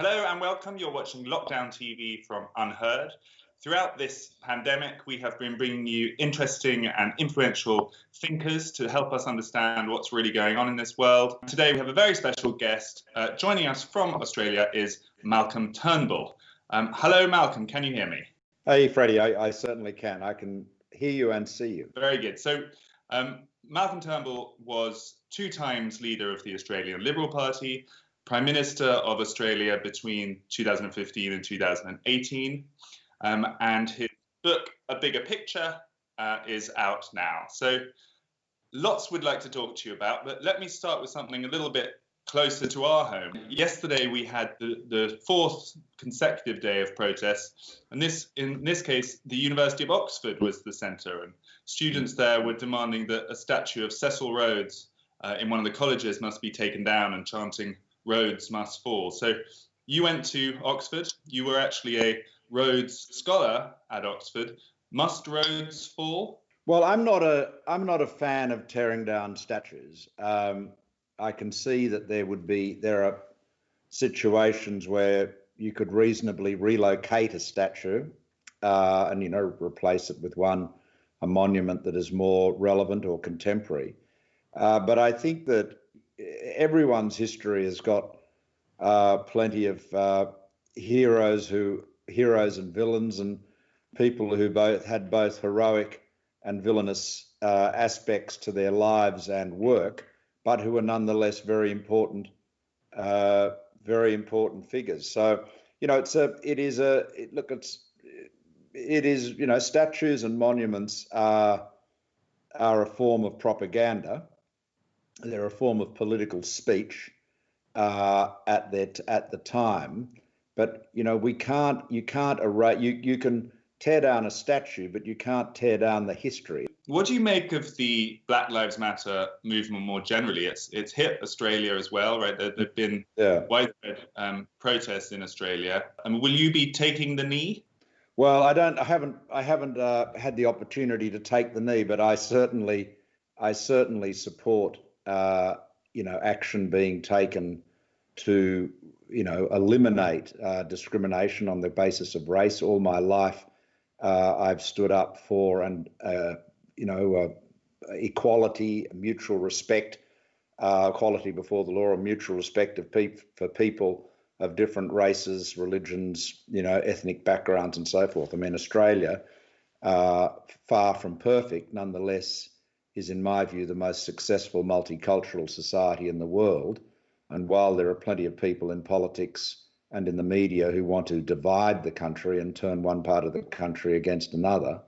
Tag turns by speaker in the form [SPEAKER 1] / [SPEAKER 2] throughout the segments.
[SPEAKER 1] Hello and welcome. You're watching Lockdown TV from Unheard. Throughout this pandemic, we have been bringing you interesting and influential thinkers to help us understand what's really going on in this world. Today, we have a very special guest. Joining us from Australia is Malcolm Turnbull. Hello, Malcolm. Can you hear me?
[SPEAKER 2] Hey, Freddie. I certainly can. I can hear you and see you.
[SPEAKER 1] Very good. So, Malcolm Turnbull was 2 times leader of the Australian Liberal Party, Prime Minister of Australia between 2015 and 2018. And his book, A Bigger Picture, is out now. So lots we'd like to talk to you about, but let me start with something a little bit closer to our home. Yesterday we had the 4th consecutive day of protests, and in this case, the University of Oxford was the centre, and students there were demanding that a statue of Cecil Rhodes in one of the colleges must be taken down and chanting Rhodes must fall. So you went to Oxford. You were actually a Rhodes scholar at Oxford. Must Rhodes fall?
[SPEAKER 2] Well, I'm not a fan of tearing down statues. I can see that there are situations where you could reasonably relocate a statue and replace it with a monument that is more relevant or contemporary. But I think that everyone's history has got plenty of heroes and villains, and people who had both heroic and villainous aspects to their lives and work, but who are nonetheless very important figures. So statues and monuments are a form of propaganda. They're a form of political speech at the time, but you can tear down a statue, but you can't tear down the history.
[SPEAKER 1] What do you make of the Black Lives Matter movement more generally? It's hit Australia as well, right? There've been widespread protests in Australia. Will you be taking the knee?
[SPEAKER 2] Well, I haven't had the opportunity to take the knee, but I certainly support action being taken to eliminate discrimination on the basis of race. All my life, I've stood up for equality, mutual respect, equality before the law, and mutual respect for people of different races, religions, ethnic backgrounds, and so forth. I mean, Australia, far from perfect, nonetheless, is, in my view, the most successful multicultural society in the world. And while there are plenty of people in politics and in the media who want to divide the country and turn one part of the country against another,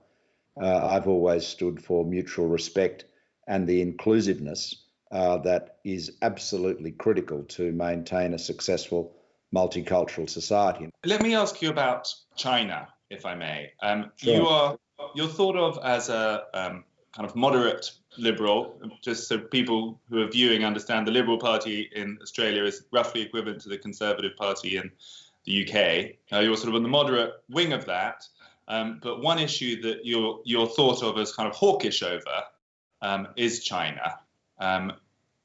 [SPEAKER 2] I've always stood for mutual respect and the inclusiveness that is absolutely critical to maintain a successful multicultural society.
[SPEAKER 1] Let me ask you about China, if I may.
[SPEAKER 2] Sure.
[SPEAKER 1] You're thought of as a kind of moderate liberal, just so people who are viewing understand. The Liberal Party in Australia is roughly equivalent to the Conservative Party in the UK. You're sort of on the moderate wing of that, but one issue that you're thought of as kind of hawkish over is China.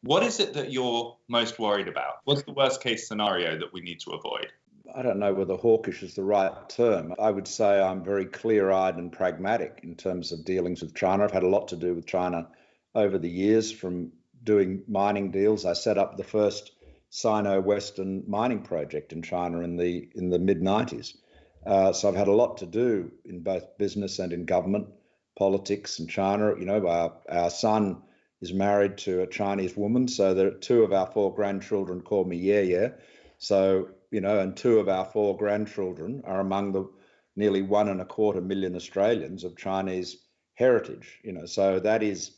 [SPEAKER 1] What is it that you're most worried about? What's the worst case scenario that we need to avoid?
[SPEAKER 2] I don't know whether hawkish is the right term. I would say I'm very clear-eyed and pragmatic in terms of dealings with China. I've had a lot to do with China over the years, from doing mining deals. I set up the first Sino-Western mining project in China in the mid-90s. So I've had a lot to do in both business and in government, politics in China. Our son is married to a Chinese woman, so there are 2 of our 4 grandchildren call me yeah. So, and 2 of our 4 grandchildren are among the nearly 1.25 million Australians of Chinese heritage. So that is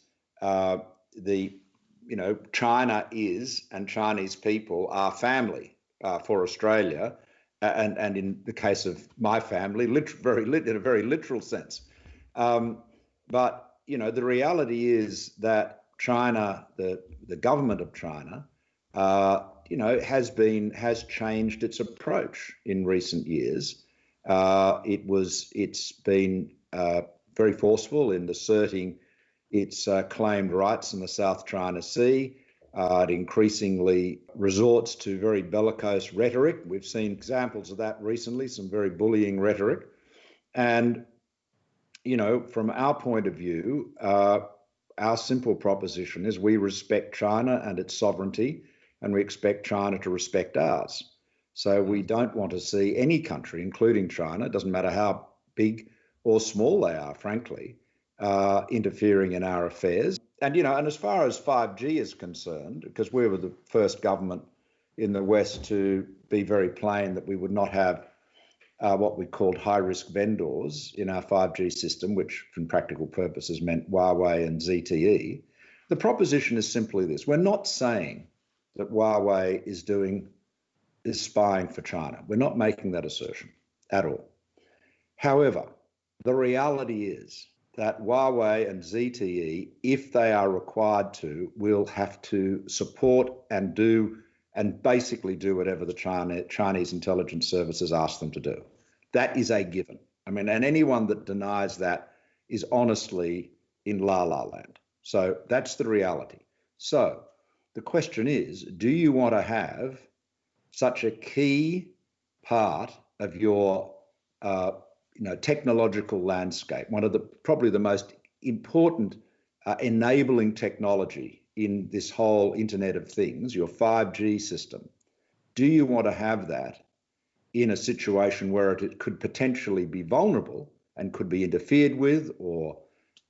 [SPEAKER 2] China is, and Chinese people are family for Australia, and in the case of my family, in a very literal sense. But the reality is that China, the government of China, has changed its approach in recent years. It's been very forceful in asserting its claimed rights in the South China Sea. It increasingly resorts to very bellicose rhetoric. We've seen examples of that recently, some very bullying rhetoric. And, from our point of view, our simple proposition is we respect China and its sovereignty, and we expect China to respect ours. So we don't want to see any country, including China, it doesn't matter how big or small they are, frankly, interfering in our affairs. And, and as far as 5G is concerned, because we were the first government in the West to be very plain that we would not have what we called high-risk vendors in our 5G system, which for practical purposes meant Huawei and ZTE. The proposition is simply this. We're not saying that Huawei is spying for China. We're not making that assertion at all. However, the reality is that Huawei and ZTE, if they are required to, will have to support and basically do whatever the Chinese intelligence services ask them to do. That is a given. I mean, and anyone that denies that is honestly in la la land. So that's the reality. So the question is, do you want to have such a key part of your technological landscape, one of probably the most important enabling technology in this whole Internet of Things, your 5G system? Do you want to have that in a situation where it could potentially be vulnerable and could be interfered with, or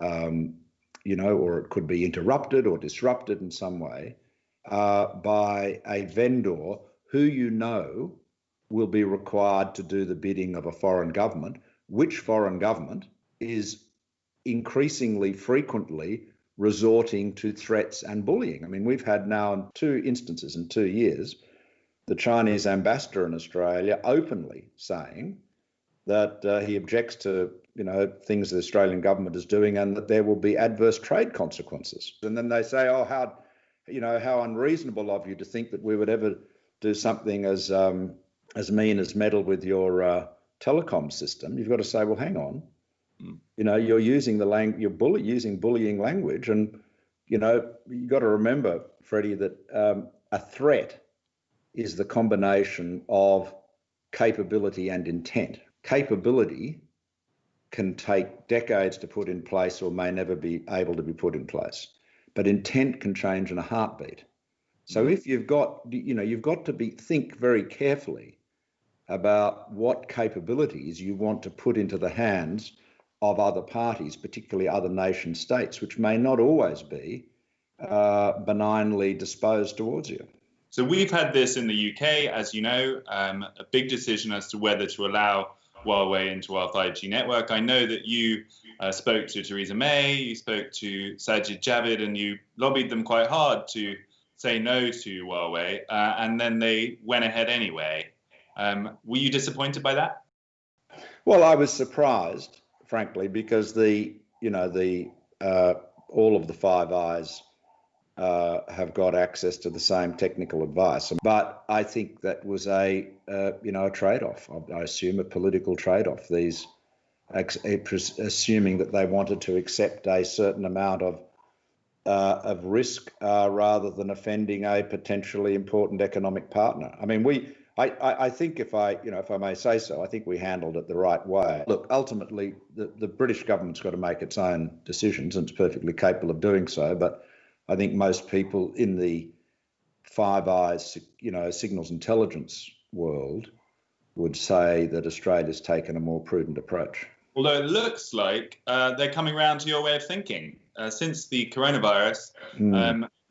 [SPEAKER 2] or it could be interrupted or disrupted in some way by a vendor who will be required to do the bidding of a foreign government, which foreign government is increasingly frequently resorting to threats and bullying? I mean, we've had now 2 instances in 2 years, the Chinese ambassador in Australia openly saying that he objects to things the Australian government is doing and that there will be adverse trade consequences. And then they say, oh, how unreasonable of you to think that we would ever do something as mean as meddle with your telecom system. You've got to say, well, hang on, you're using using bullying language, and you've got to remember, Freddie, that a threat is the combination of capability and intent. Capability can take decades to put in place or may never be able to be put in place, but intent can change in a heartbeat. So if you've got to think very carefully about what capabilities you want to put into the hands of other parties, particularly other nation states, which may not always be benignly disposed towards you.
[SPEAKER 1] So we've had this in the UK, as you know, a big decision as to whether to allow Huawei into our 5G network. I know that you spoke to Theresa May, you spoke to Sajid Javid, and you lobbied them quite hard to say no to Huawei, and then they went ahead anyway. Were you disappointed by that?
[SPEAKER 2] Well, I was surprised, frankly, because all of the Five Eyes have got access to the same technical advice. But I think that was a trade-off. I assume a political trade-off. Assuming that they wanted to accept a certain amount of risk rather than offending a potentially important economic partner. I mean, I think if I may say so, I think we handled it the right way. Look, ultimately, the British government's got to make its own decisions, and it's perfectly capable of doing so. But I think most people in the Five Eyes, signals intelligence world would say that Australia's taken a more prudent approach.
[SPEAKER 1] Although it looks like they're coming around to your way of thinking. Since the coronavirus,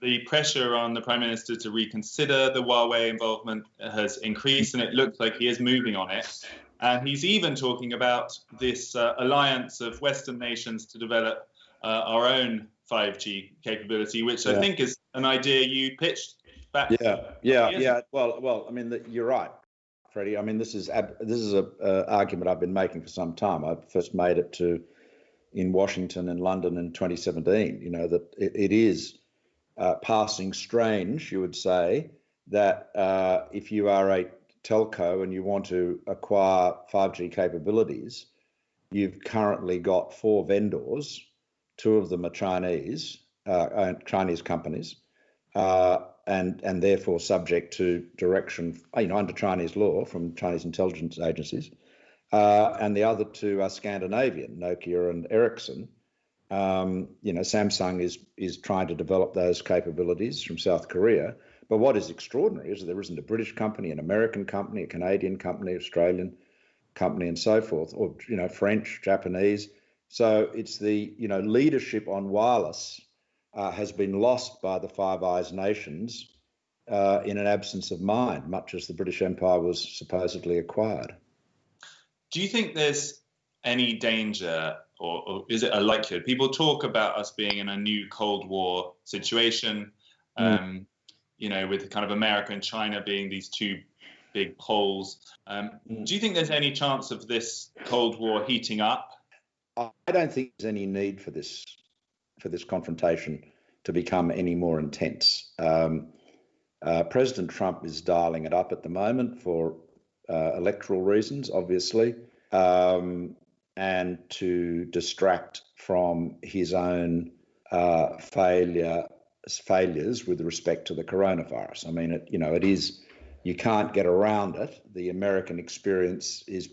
[SPEAKER 1] the pressure on the Prime Minister to reconsider the Huawei involvement has increased, and it looks like he is moving on it. And he's even talking about this alliance of Western nations to develop our own 5G capability, which I think is an idea you pitched back.
[SPEAKER 2] Yeah. Well, I mean, you're right, Freddie. I mean, this is an argument I've been making for some time. I first made it in Washington and London in 2017. That it is passing strange, you would say, that if you are a telco and you want to acquire 5G capabilities, you've currently got 4 vendors. 2 of them are Chinese companies, and therefore subject to direction, under Chinese law from Chinese intelligence agencies. And the other two are Scandinavian, Nokia and Ericsson. Samsung is trying to develop those capabilities from South Korea. But what is extraordinary is that there isn't a British company, an American company, a Canadian company, Australian company, and so forth, or French, Japanese. So it's the leadership on wireless has been lost by the Five Eyes nations in an absence of mind, much as the British Empire was supposedly acquired.
[SPEAKER 1] Do you think there's any danger, or is it a likelihood? People talk about us being in a new Cold War situation, with kind of America and China being these two big poles. Do you think there's any chance of this Cold War heating up?
[SPEAKER 2] I don't think there's any need for this confrontation to become any more intense. President Trump is dialing it up at the moment for electoral reasons, obviously, and to distract from his own failures with respect to the coronavirus. I mean, it is, you can't get around it. The American experience is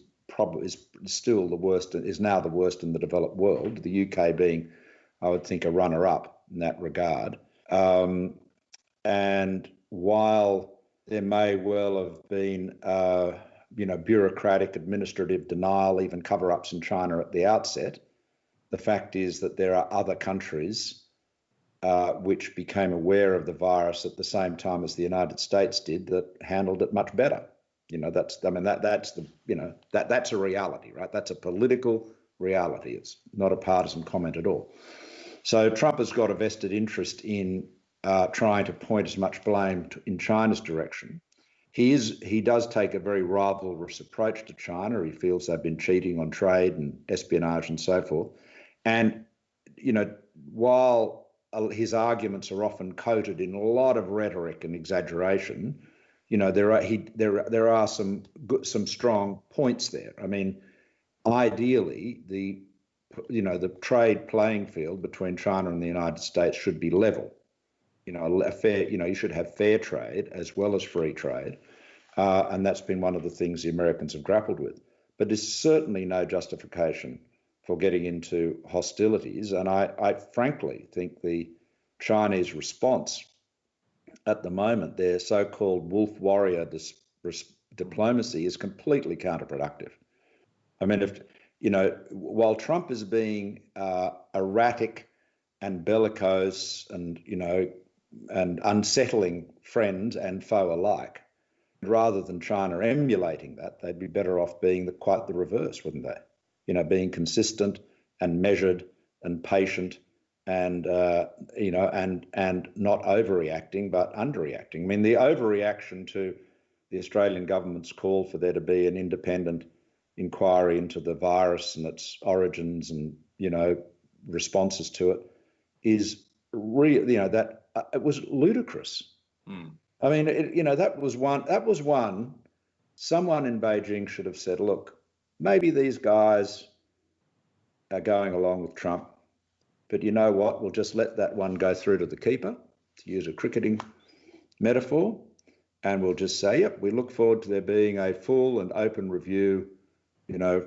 [SPEAKER 2] still the worst, is now the worst in the developed world, the UK being, I would think, a runner-up in that regard. And while there may well have been, bureaucratic administrative denial, even cover-ups in China at the outset, the fact is that there are other countries which became aware of the virus at the same time as the United States did that handled it much better. That's a reality, right? That's a political reality. It's not a partisan comment at all. So Trump has got a vested interest in trying to point as much blame in China's direction. He does take a very rivalrous approach to China. He feels they've been cheating on trade and espionage and so forth. And, while his arguments are often coated in a lot of rhetoric and exaggeration, there are some strong points there. I mean, ideally, the trade playing field between China and the United States should be level. You should have fair trade as well as free trade, and that's been one of the things the Americans have grappled with. But there's certainly no justification for getting into hostilities, and I frankly think the Chinese response at the moment, their so-called wolf warrior diplomacy, is completely counterproductive. I mean, while Trump is being erratic and bellicose and unsettling friend and foe alike, rather than China emulating that, they'd be better off being quite the reverse, wouldn't they? Being consistent and measured and patient and not overreacting but underreacting. I mean, the overreaction to the Australian government's call for there to be an independent inquiry into the virus and its origins and responses to it is that it was ludicrous. I mean, that was one. Someone in Beijing should have said, look, maybe these guys are going along with Trump, but you know what? We'll just let that one go through to the keeper, to use a cricketing metaphor, and we'll just say, yep, we look forward to there being a full and open review,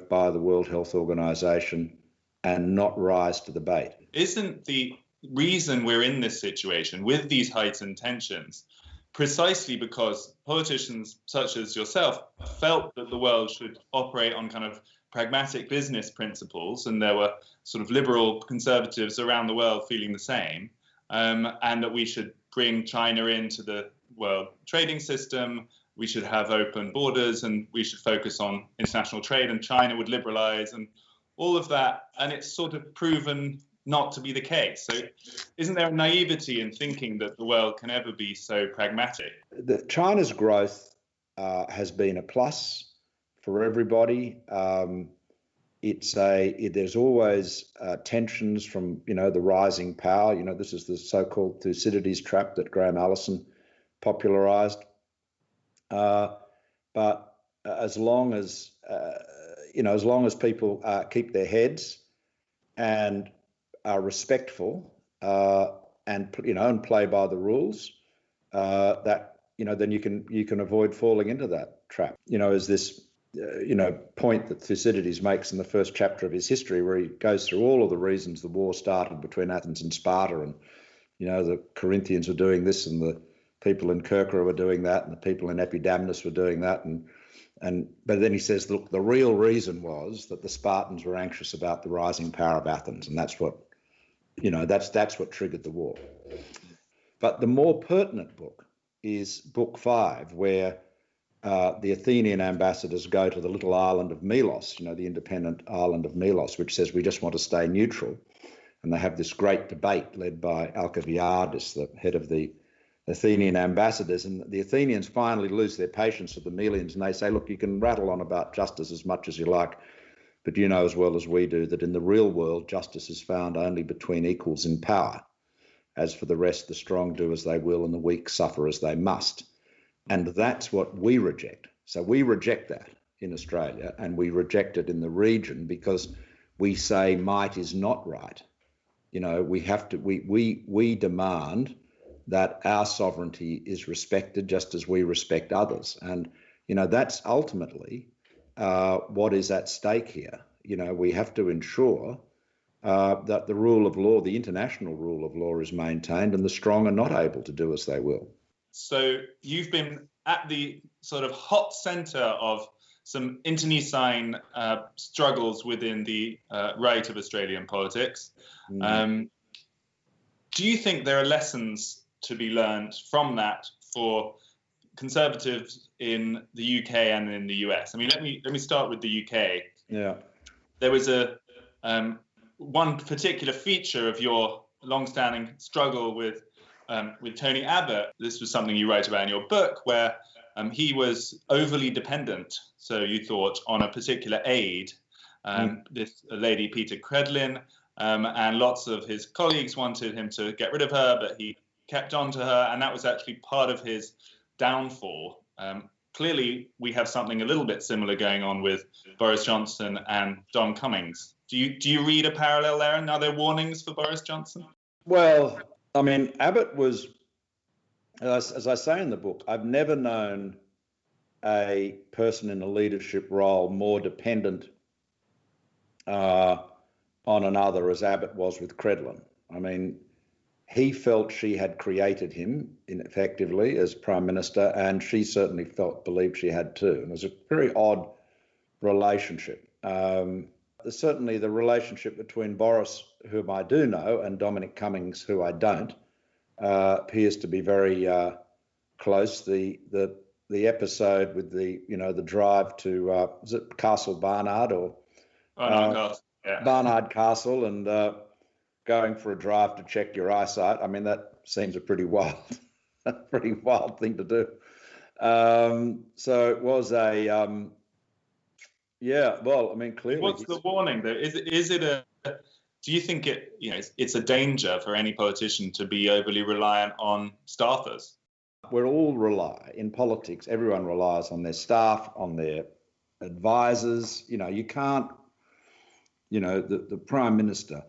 [SPEAKER 2] by the World Health Organization, and not rise to the bait.
[SPEAKER 1] Isn't the reason we're in this situation with these heightened tensions precisely because politicians such as yourself felt that the world should operate on kind of pragmatic business principles, and there were sort of liberal conservatives around the world feeling the same, and that we should bring China into the world trading system, we should have open borders, and we should focus on international trade, and China would liberalize, and all of that, and it's sort of proven not to be the case. So isn't there a naivety in thinking that the world can ever be so pragmatic?
[SPEAKER 2] China's growth has been a plus for everybody. There's always tensions from, the rising power. This is the so-called Thucydides trap that Graham Allison popularized. But as long as people keep their heads and are respectful and play by the rules, that then you can avoid falling into that trap. As this point that Thucydides makes in the first chapter of his history, where he goes through all of the reasons the war started between Athens and Sparta, and the Corinthians were doing this, and the people in Kerkyra were doing that, and the people in Epidamnus were doing that, but then he says, look, the real reason was that the Spartans were anxious about the rising power of Athens, and that's what triggered the war. But the more pertinent book is book 5, where the Athenian ambassadors go to the little island of Melos, the independent island of Melos, which says we just want to stay neutral. And they have this great debate led by Alcibiades, the head of the Athenian ambassadors. And the Athenians finally lose their patience with the Melians, and they say, look, you can rattle on about justice as much as you like, but you know as well as we do that in the real world, justice is found only between equals in power. As for the rest, the strong do as they will and the weak suffer as they must. And that's what we reject. So we reject that in Australia, and we reject it in the region because we say might is not right. We demand that our sovereignty is respected just as we respect others. And, that's ultimately what is at stake here. We have to ensure that the rule of law, the international rule of law, is maintained, and the strong are not able to do as they will.
[SPEAKER 1] So you've been at the sort of hot centre of some internecine struggles within the right of Australian politics. Do you think there are lessons to be learned from that for Conservatives in the UK and in the US? I mean, let me start with the UK.
[SPEAKER 2] Yeah.
[SPEAKER 1] There was one particular feature of your long-standing struggle with Tony Abbott. This was something you write about in your book, where he was overly dependent, so you thought, on a particular aide, this lady, Peter Credlin, and lots of his colleagues wanted him to get rid of her, but he kept on to her, and that was actually part of his downfall. Clearly, we have something a little bit similar going on with Boris Johnson and Dom Cummings. Do you read a parallel there, and are there warnings for Boris Johnson?
[SPEAKER 2] Well, I mean, Abbott was, as I say in the book, I've never known a person in a leadership role more dependent on another as Abbott was with Credlin. I mean, he felt she had created him effectively as Prime Minister, and she certainly believed she had too. And it was a very odd relationship. Certainly the relationship between Boris, whom I do know, and Dominic Cummings, who I don't, appears to be very close. The episode with the drive to was it Castle Barnard or Barnard Castle, and going for a drive to check your eyesight. I mean, that seems a pretty wild thing to do. So it was a well, I mean, clearly.
[SPEAKER 1] What's the warning though? Is it a? Do you think it's a danger for any politician to be overly reliant on staffers?
[SPEAKER 2] We all rely in politics. Everyone relies on their staff, on their advisors. You can't. The Prime Minister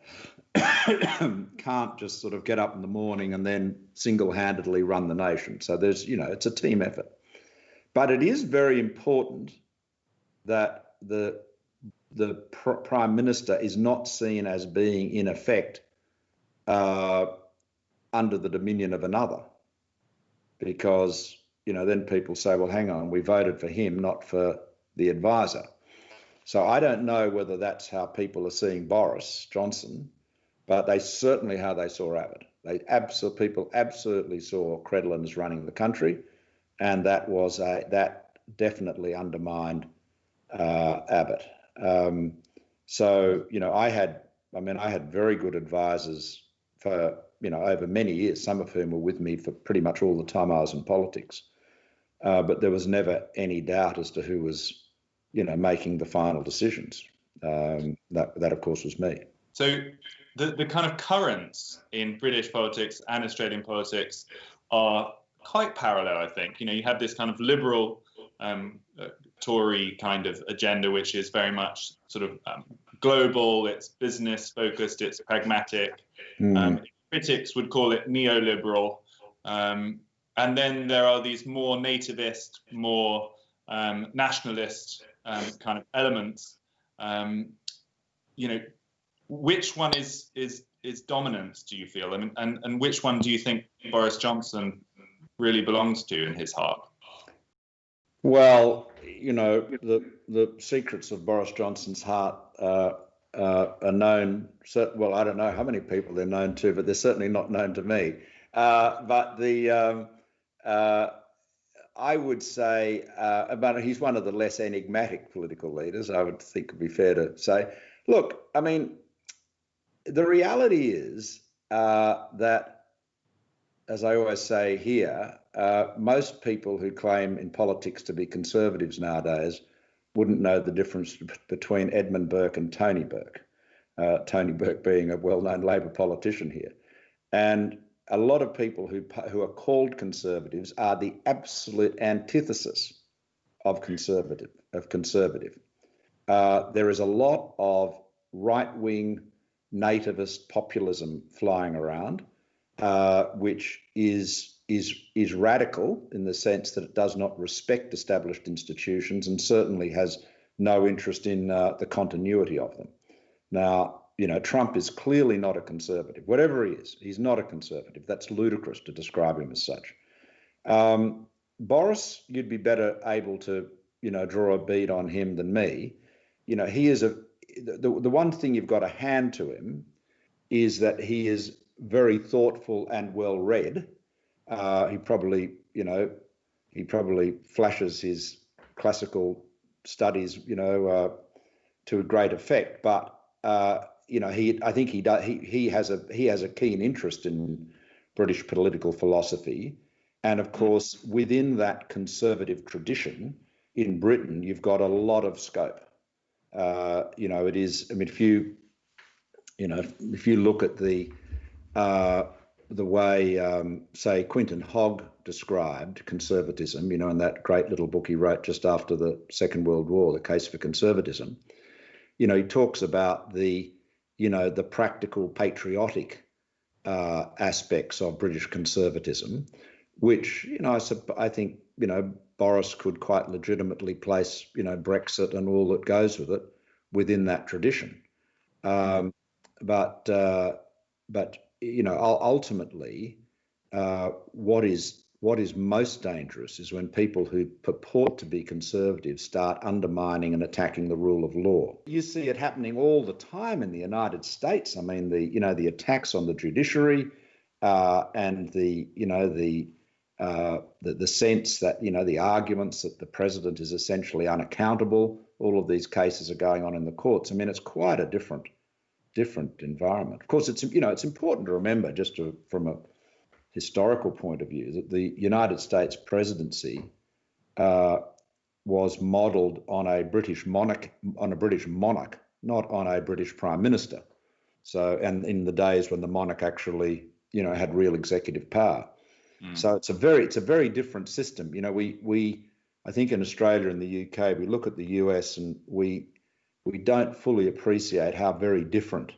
[SPEAKER 2] can't just sort of get up in the morning and then single-handedly run the nation. So there's, it's a team effort. But it is very important that the Prime Minister is not seen as being, in effect, under the dominion of another. Because, then people say, well, hang on, we voted for him, not for the advisor. So I don't know whether that's how people are seeing Boris Johnson, but they certainly how they saw Abbott. People absolutely saw Credlin as running the country, and that definitely undermined Abbott. So I had very good advisors for over many years, some of whom were with me for pretty much all the time I was in politics. But there was never any doubt as to who was making the final decisions. That of course was me.
[SPEAKER 1] So the kind of currents in British politics and Australian politics are quite parallel, I think. You have this kind of liberal Tory kind of agenda, which is very much sort of global, it's business focused, it's pragmatic. Critics would call it neoliberal. And And then there are these more nativist, more nationalist kind of elements. Which one is dominant, do you feel? And which one do you think Boris Johnson really belongs to in his heart?
[SPEAKER 2] Well, the secrets of Boris Johnson's heart are known. Well, I don't know how many people they're known to, but they're certainly not known to me. I would say, but he's one of the less enigmatic political leaders, I would think would be fair to say. Look, I mean, the reality is that, as I always say here, most people who claim in politics to be conservatives nowadays wouldn't know the difference between Edmund Burke and Tony Burke. Tony Burke being a well-known Labor politician here. And a lot of people who are called conservatives are the absolute antithesis of conservative. There is a lot of right-wing nativist populism flying around, which is radical in the sense that it does not respect established institutions and certainly has no interest in the continuity of them. Now, Trump is clearly not a conservative. Whatever he is, he's not a conservative. That's ludicrous to describe him as such. Boris, you'd be better able to, draw a bead on him than me. He is the one thing you've got to hand to him is that he is very thoughtful and well read. He probably flashes his classical studies, to a great effect, but I think he has a keen interest in British political philosophy, and of course within that conservative tradition in Britain, you've got a lot of scope. It is. I mean, if you look at the way, say, Quinton Hogg described conservatism, in that great little book he wrote just after the Second World War, The Case for Conservatism, he talks about the practical patriotic aspects of British conservatism, which, I think, Boris could quite legitimately place, Brexit and all that goes with it within that tradition. But ultimately, what is most dangerous is when people who purport to be conservative start undermining and attacking the rule of law. You see it happening all the time in the United States. I mean, the attacks on the judiciary and the sense that, the arguments that the president is essentially unaccountable. All of these cases are going on in the courts. I mean, it's quite a different environment. Of course, it's important to remember, from a historical point of view, that the United States presidency was modelled on a British monarch, not on a British prime minister. So, and in the days when the monarch actually, had real executive power. So it's a very different system. I think in Australia and the UK, we look at the US and we don't fully appreciate how very different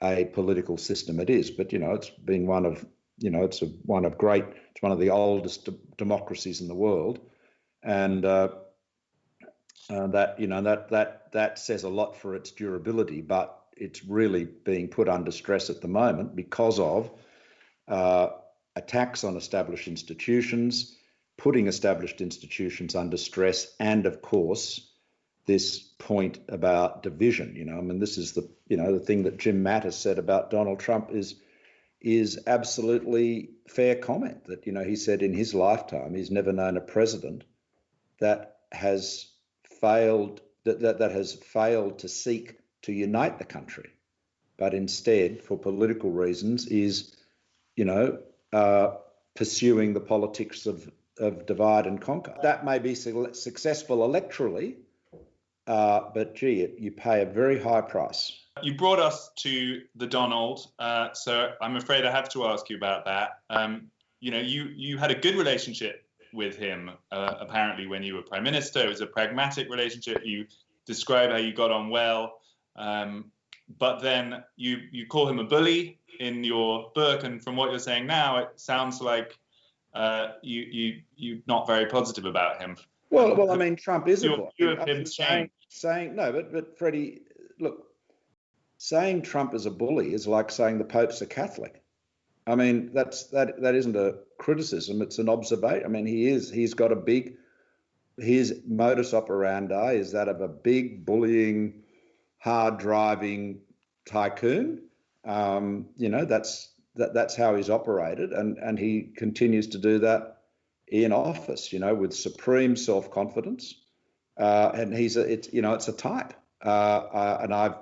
[SPEAKER 2] a political system it is. But it's been one of it's one of the oldest democracies in the world, and that says a lot for its durability. But it's really being put under stress at the moment because of attacks on established institutions, putting established institutions under stress, and of course this point about division. This is the thing that Jim Mattis said about Donald Trump is absolutely fair comment. That he said in his lifetime he's never known a president that has failed to seek to unite the country, but instead, for political reasons, is pursuing the politics of divide and conquer. That may be successful electorally, but gee, you pay a very high price.
[SPEAKER 1] You brought us to the Donald, so I'm afraid I have to ask you about that. You had a good relationship with him, apparently, when you were Prime Minister. It was a pragmatic relationship. You describe how you got on well, but then you call him a bully in your book, and from what you're saying now, it sounds like you're not very positive about him.
[SPEAKER 2] Well, I mean, Trump is a bully.
[SPEAKER 1] View of him
[SPEAKER 2] saying no, but Freddie, look, saying Trump is a bully is like saying the Pope's a Catholic. I mean, that isn't a criticism; it's an observation. I mean, he's got his modus operandi is that of a big bullying, hard driving tycoon. That's how he's operated, and he continues to do that in office. With supreme self-confidence, and it's a type. And I've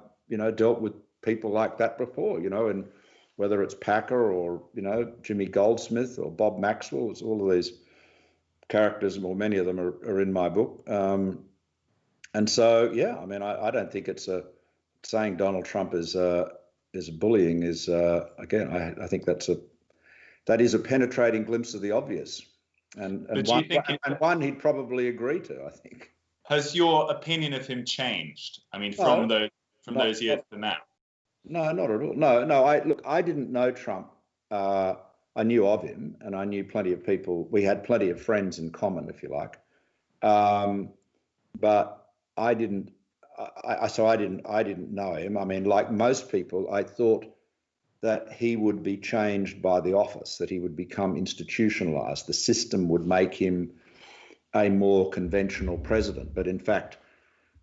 [SPEAKER 2] dealt with people like that before. And whether it's Packer or Jimmy Goldsmith or Bob Maxwell, it's all of these characters, or many of them are in my book. And so, yeah, I mean, I don't think it's saying Donald Trump is bullying is again. I think that is a penetrating glimpse of the obvious, and one he'd probably agree to. I think.
[SPEAKER 1] Has your opinion of him changed? I mean, from those years to now.
[SPEAKER 2] No, not at all. No. I didn't know Trump. I knew of him, and I knew plenty of people. We had plenty of friends in common, if you like. But I didn't. I didn't know him. I mean, like most people, I thought that he would be changed by the office, that he would become institutionalized. The system would make him a more conventional president. But in fact,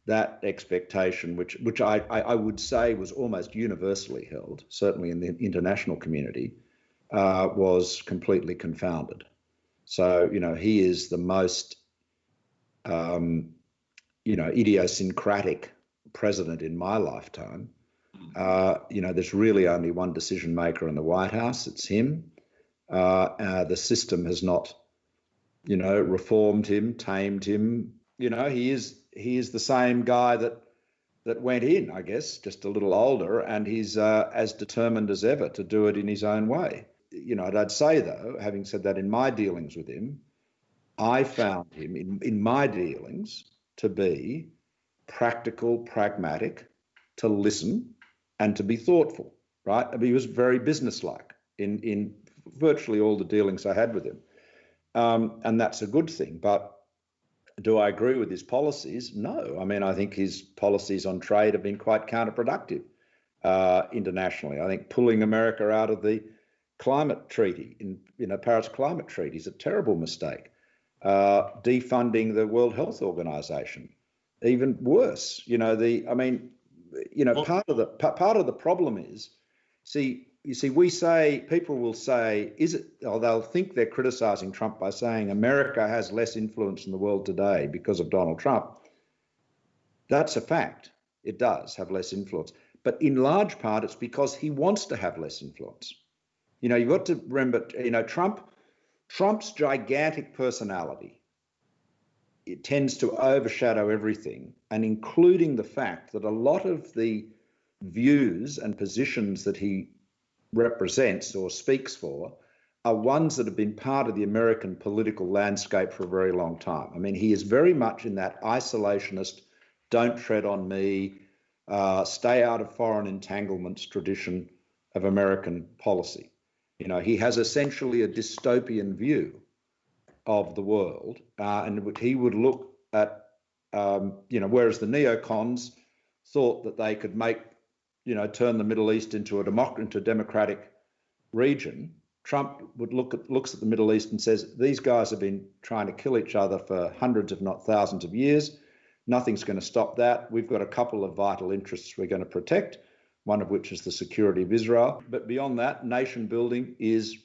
[SPEAKER 2] that expectation, which I would say was almost universally held, certainly in the international community, was completely confounded. So, he is the most, idiosyncratic president in my lifetime. There's really only one decision maker in the White House. It's him. The system has not, reformed him, tamed him. He is the same guy that went in, I guess, just a little older, and he's as determined as ever to do it in his own way. I'd say, though, having said that, in my dealings with him, I found him in my dealings to be practical, pragmatic, to listen and to be thoughtful, right? I mean, he was very businesslike in virtually all the dealings I had with him. And that's a good thing. But do I agree with his policies? No. I mean, I think his policies on trade have been quite counterproductive internationally. I think pulling America out of the climate treaty, Paris Climate Treaty, is a terrible mistake. Defunding the World Health Organization, even worse. Part of the problem is, people will say, they'll think they're criticizing Trump by saying America has less influence in the world today because of Donald Trump. That's a fact. It does have less influence. But in large part, it's because he wants to have less influence. You've got to remember, Trump's gigantic personality, it tends to overshadow everything, and including the fact that a lot of the views and positions that he represents or speaks for are ones that have been part of the American political landscape for a very long time. I mean, he is very much in that isolationist, don't tread on me, stay out of foreign entanglements tradition of American policy. He has essentially a dystopian view of the world, and he would look at, whereas the neocons thought that they could turn the Middle East into a democratic region, Trump looks at the Middle East and says, these guys have been trying to kill each other for hundreds, if not thousands of years. Nothing's going to stop that. We've got a couple of vital interests we're going to protect, one of which is the security of Israel. But beyond that, nation building is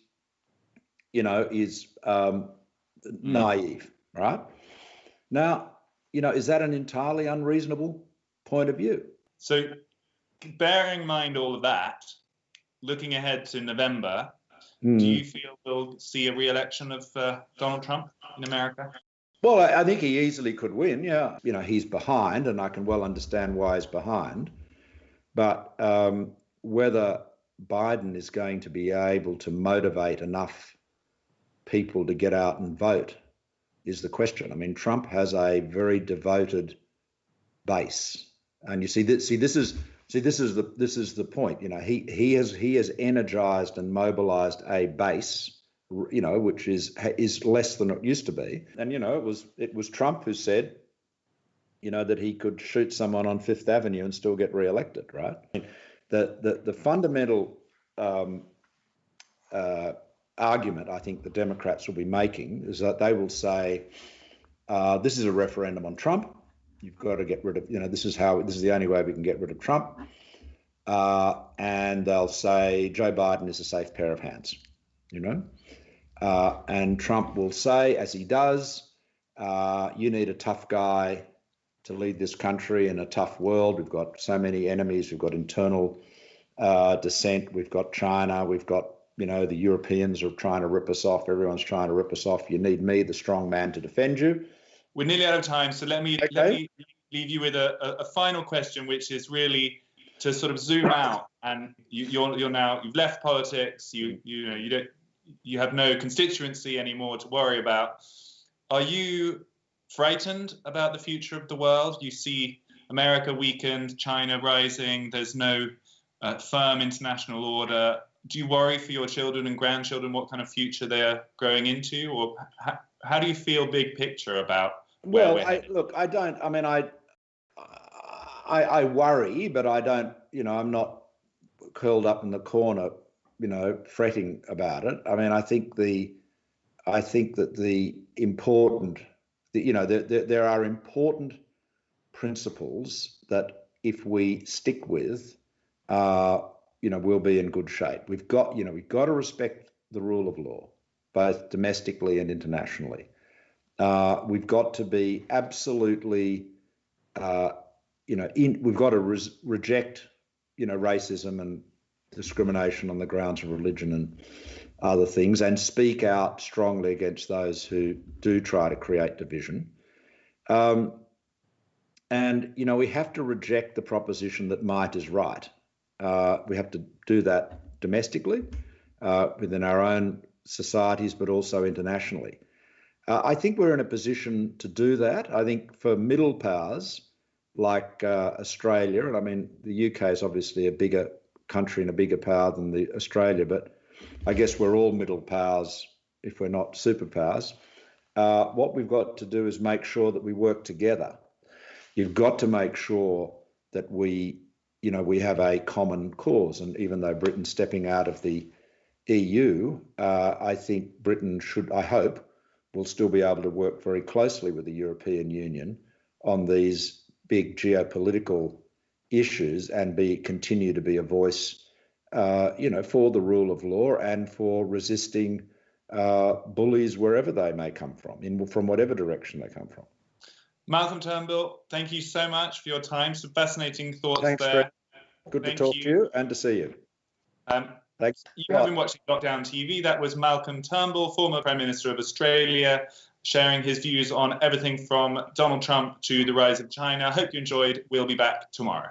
[SPEAKER 2] naive, right? Now, is that an entirely unreasonable point of view?
[SPEAKER 1] So, bearing in mind all of that, looking ahead to November, do you feel we'll see a re-election of Donald Trump in America?
[SPEAKER 2] Well, I think he easily could win, yeah. He's behind, and I can well understand why he's behind. But whether Biden is going to be able to motivate enough people to get out and vote is the question. I mean, Trump has a very devoted base, and this is the point. He has energized and mobilized a base which is less than it used to be. And it was Trump who said, that he could shoot someone on Fifth Avenue and still get re-elected, right? The fundamental argument I think the Democrats will be making is that they will say, this is a referendum on Trump. You've got to get rid of, this is the only way we can get rid of Trump. And they'll say Joe Biden is a safe pair of hands, and Trump will say, as he does, you need a tough guy to lead this country in a tough world. We've got so many enemies. We've got internal dissent. We've got China. We've got, the Europeans are trying to rip us off. Everyone's trying to rip us off. You need me, the strong man, to defend you.
[SPEAKER 1] We're nearly out of time, so let me leave you with a final question, which is really to sort of zoom out. And you've left politics. You have no constituency anymore to worry about. Are you frightened about the future of the world? You see America weakened, China rising. There's no firm international order. Do you worry for your children and grandchildren what kind of future they're growing into, or how do you feel big picture about where we're headed?
[SPEAKER 2] I don't. I mean, I worry, but I don't. I'm not curled up in the corner, fretting about it. I mean, I think that the important, there are important principles that if we stick with, we'll be in good shape. We've got to respect the rule of law, both domestically and internationally. We've got to be absolutely, we've got to reject, racism and discrimination on the grounds of religion and other things, and speak out strongly against those who do try to create division. And, we have to reject the proposition that might is right. We have to do that domestically, within our own societies, but also internationally. I think we're in a position to do that. I think for middle powers like Australia, and I mean, the UK is obviously a bigger country and a bigger power than Australia, but I guess we're all middle powers if we're not superpowers. What we've got to do is make sure that we work together. You've got to make sure that we have a common cause. And even though Britain's stepping out of the EU, I think Britain I hope, will still be able to work very closely with the European Union on these big geopolitical issues and continue to be a voice, for the rule of law and for resisting bullies wherever they may come from whatever direction they come from.
[SPEAKER 1] Malcolm Turnbull, thank you so much for your time. Some fascinating thoughts.
[SPEAKER 2] Thanks,
[SPEAKER 1] there.
[SPEAKER 2] Fred. Good to talk to you and to see you. Thanks.
[SPEAKER 1] You have been watching Lockdown TV. That was Malcolm Turnbull, former Prime Minister of Australia, sharing his views on everything from Donald Trump to the rise of China. I hope you enjoyed. We'll be back tomorrow.